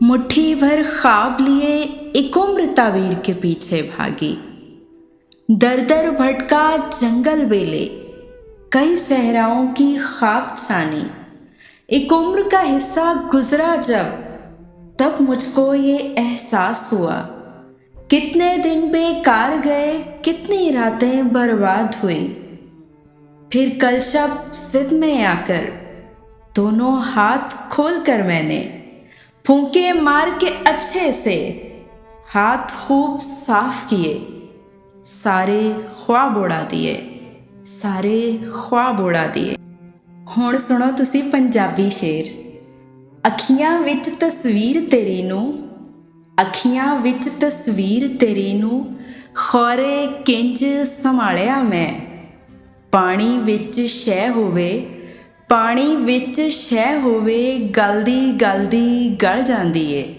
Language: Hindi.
मुट्ठी भर ख्वाब लिए एक उम्र तावीर के पीछे भागी। दर दर भटका जंगल बेले, कई सहराओं की खाक छानी। एक उम्र का हिस्सा गुजरा जब, तब मुझको ये एहसास हुआ, कितने दिन बेकार गए, कितनी रातें बर्बाद हुई। फिर कल शब जिद में आकर दोनों हाथ खोल कर मैंने फूंके मार के अच्छे से हाथ खूब साफ किए, सारे ख्वाब उड़ा दिए, सारे ख्वाब उड़ा दिए। ਹੁਣ ਸੁਣੋ ਤੁਸੀਂ ਪੰਜਾਬੀ ਸ਼ੇਰ। ਅੱਖੀਆਂ ਵਿੱਚ ਤਸਵੀਰ ਤੇਰੀ ਨੂੰ, ਅੱਖੀਆਂ ਵਿੱਚ ਤਸਵੀਰ ਤੇਰੀ ਨੂੰ ਖੌਰੇ ਕਿੰਜ ਸੰਭਾਲਿਆ ਮੈਂ। ਪਾਣੀ ਵਿੱਚ ਸ਼ੈ ਹੋਵੇ, ਪਾਣੀ ਵਿੱਚ ਸ਼ੈ ਹੋਵੇ, ਗਲਦੀ ਗਲਦੀ ਗਲ ਜਾਂਦੀ ਏ।